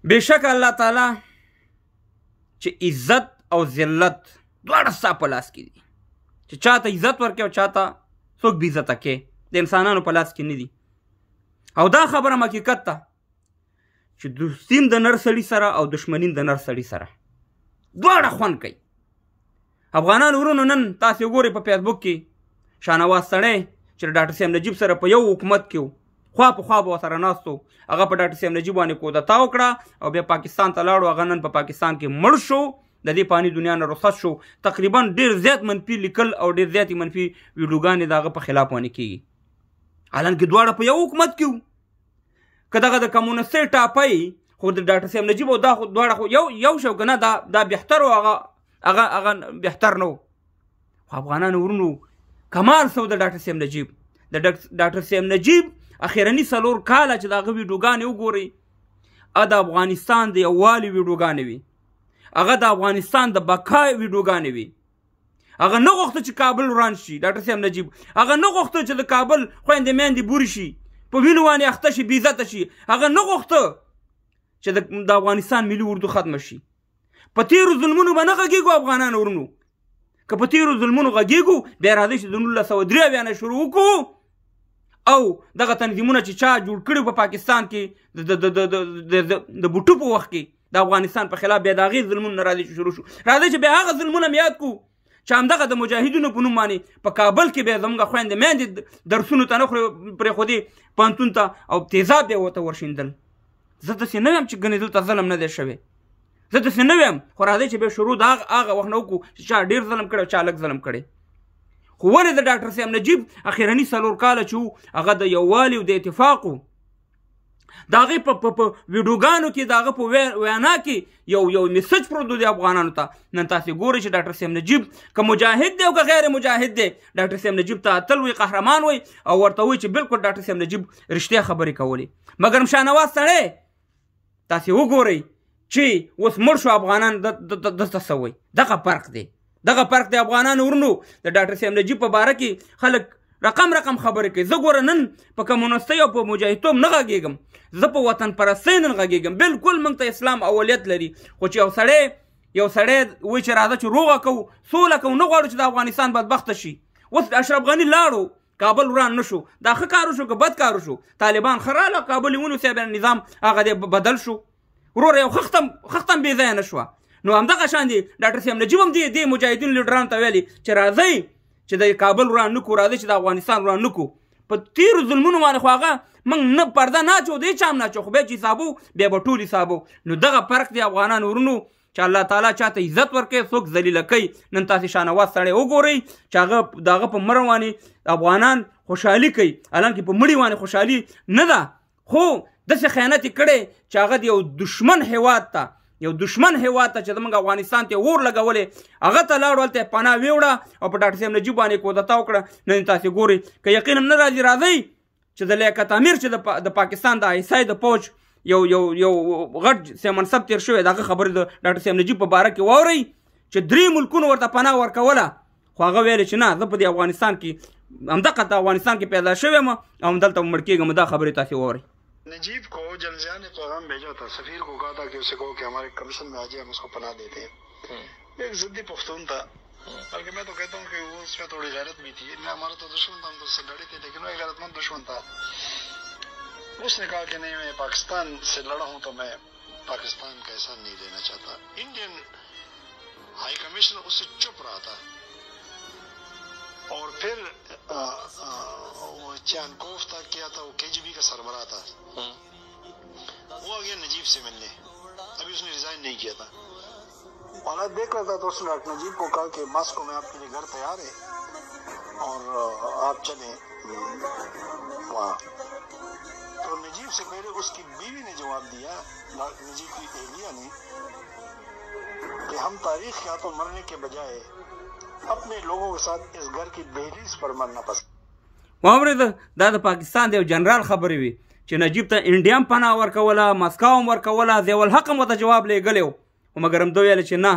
بېشکه الله تعالی چې عزت او ذلت دواړه ستا په لاس کې دي، چې چاته عزت ورکړې او چاته څوک بې عزته کې د انسانانو په لاس کې نه دي. او دا خبره هم حقیقت ته چې دوستیم د نر سړي سره او دشمنیم د نر سړي سره دواړه خوند کوي. افغانان ورونو نن تاسې وګورئ په فیسبوک کې شاهنواز سړی چې د ډاکټر صاحب نجیب سره په یو حکومت کې و، خوا په خوا به ورسره ناست و، هغه په ډاکټر صاحب نجیب باندې کودتا وکړه او بیا پاکستان ته لاړو. هغه نن په پاکستان کې مړ شو، د دې فاني دنیا نه رخصت شو. تقریبا ډېر زیات منفي لیکل او ډېر زیاتې منفي ویډیوګانې د هغه په خلاف باندې کېږي، حالانکه دواړه په یو حکومت کې وو. که دغه د کمونستۍ ټاپی خو د ډاکټر صاحب نجیب او دا خو دواړه خو یو شو که نه، دا بهتر و، هغه بهتر نه و. خو افغانانو ورونو کمال سو د ډاکټر صاحب نجیب. د ډاکټر صاحب نجیب اخرني 4 کاله چې د هغه ویډیوګانې وګورئ، د افغانستان د یووالي ویډیوګانې وي، هغه د افغانستان د بقا ویډیوګانې وي. هغه نه غوښته چې کابل وران شي، ډاکټر صاحب نجیب هغه نه غوښته چې د کابل خویندې میندې بورې شي، په وینو باندې اخته شي، بې عزته شي. هغه نه غوښته چې د افغانستان ملي اردو ختمه شي. په تیرو ظلمونو به نه غږېږو افغانانو ورونو، که په تیرو ظلمونو غږېږو بیا راځئ چې د 1993 نه شروع وکړو او دغه تنظیمونه چې چا جوړ کړي په پاکستان کې د بوټو په وخت کې د افغانستان په خلاف، بیا د هغې ظلمونو نه راځي چې شروع شو. راځئ چې بیا هغه ظلمونه هم یاد کړو چې همدغه د مجاهدینو په نوم باندې په کابل کې بیا زموږ خویندې میندې درسونو ته نه پرېښودې، پوهنتون ته او تیزاب بیا ورته ورشیندل. زه داسې نه یم چې ګنې دلته ظلم نه دی شوی، زه داسې نه ویم، خو راځئ چې بیا شروع د هغه وخت نه وکړو چې چا ډېر ظلم کړی او چا لږ ظلم کړی. خو ولې د ډاکټر صاحب نجیب اخرني 4 کاله چې وو هغه د یووالي او د اتفاق و، د هغې په ویډیوګانو کې د هغه په وینا کې یو میسج پروت دی افغانانو ته. نن تاسې ګورئ چې ډاکټر صاحب نجیب که مجاهد دی او که غیر مجاهد دی، ډاکټر صاحب نجیب ته اتل وي، قهرمان وي او ورته وایي چې بالکل ډاکټر صاحب نجیب رښتیا خبرې کولې. مګر شاهنواز سړی تاسې وګورئ چې اوس مړ شو، افغانان دلته څه وایي. دغه فرق دی، دغه فرق دی افغانانو ورونو. د ډاکټر صاحب نجیب په باره کې خلک رقم خبرې کوي. زه ګوره نن په کمونستۍ او په مجاهدتوب نه غږېږم، زه په وطن پرستۍ نن غږېږم. بالکل موږ ته اسلام اولیت لري، خو چې یو سړی وایي چې راځه چې روغه کوو، سوله کوو، نه غواړو چې د افغانستان بدبخته شي. اوس اشرف غني لاړو، کابل وران نه شو، دا ښه کار وشو که بد کار وشو؟ طالبان ښه راغله، کابل یې ونیو، بیا نظام هغه دی بدل شو، وروره یو خښتم بې ځایه نه شوه. نو همدغه شان دی ډاکټر صاحب نجیب هم دې مجاهدینو لیډرانو ته ویلي چې راځئ چې د کابل وران نه کړو، راځئ چې د افغانستان وران نه کړو. په تیرو ظلمونو باندې خو هغه موږ نه پرده نه اچو، دی چا هم نه اچو، خو بیا چې حسابو بیا به ټول حسابو. نو دغه فرق دی افغانانو ورونو چې الله تعالی چاته عزت ورکوي، څوک ذلیله کوي. نن تاسې شاهنواز سړی وګورئ چې هغه د هغه په مړه باندې افغانان خوشحالي کوي، حالانکې په مړي باندې خوشحالي نه ده، خو داسې خیانت یې کړی چې هغه د یو دشمن هېواد ته چې زموږ افغانستان ته اور لګولې، هغه ته لاړو، هلته یې پناه ویوړه او په ډاکټر صاحب نجیب باندې کودتا وکړه. نن تاسې ګورئ که یقین هم نه راځي، راځئ چې د لیاقت امیر چې د پاکستان د ISI د فوج یو غټ سیمنصب تیر شوی، د هغه خبرې د ډاکټر صاحب نجیب په باره کې واورئ چې 3 ملکونو ورته پناه ورکوله، خو هغه ویلې چې نه، زه په دې افغانستان کې همدغه افغانستان کې پیدا شوی یم او همدلته مړ کېږم. دا خبرې تاسې واورئ. नजीब को जलजिया ने पैगाम भेजा था, सफीर को कहा था कि उसे कहो कि हमारे कमीशन में आ जाए, हम उसको पनाह देते हैं. एक जिद्दी पख्तून था, बल्कि मैं तो कहता हूँ कि वो उसमें थोड़ी गैरत भी थी. हमारा तो दुश्मन था, हम तो उससे लड़े थे, लेकिन वो एक गैरतमंद दुश्मन था. उसने कहा कि नहीं, मैं पाकिस्तान से लड़ा हूँ तो मैं पाकिस्तान का एहसान नहीं लेना चाहता. इंडियन हाई कमीशनर उससे चुप रहा था. और फिर चानकोफ था, क्या था, वो KGB का सरबराह था, वो आ गया नजीब से मिलने. अभी उसने रिजाइन नहीं किया था. हालात देख रहा था तो उसने नजीब को कहा कि मास्को में आपके लिए घर तैयार है और आप चलें वहाँ. तो नजीब से पहले उसकी बीवी ने जवाब दिया, नजीब की एहलिया ने, कि हम तारीख या तो मरने के बजाय अपने लोगों के साथ इस घर की दहलीज पर मरना पसंद. واورېده دا د پاکستان د یو جنرال خبرې وي چې نجیب ته انډیا هم پناه ورکوله، مسکو هم ورکوله، ضیاءالحق هم ورته جواب لیږلی و، خو مګر همده ویله چې نه،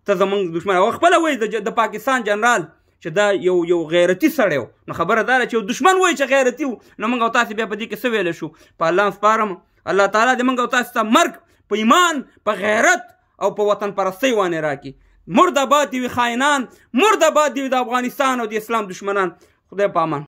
ته زموږ دښمن. او خپله وایي د پاکستان جنرال چې دا یو غیرتي سړی و. نو خبره دا ده چې یو دښمن وایي چې غیرتي و، نو موږ او تاسې بیا په دې کې څه ویلی شو؟ په الله سپارم، الله تعالی دې موږ او تاسې ته مرګ په ایمان په غیرت او په وطن پرستۍ وانې راکړي. مرد آباد دي وي خاینان، مرد آباد دي وي د افغانستان او د اسلام دشمنان. خدای په امان.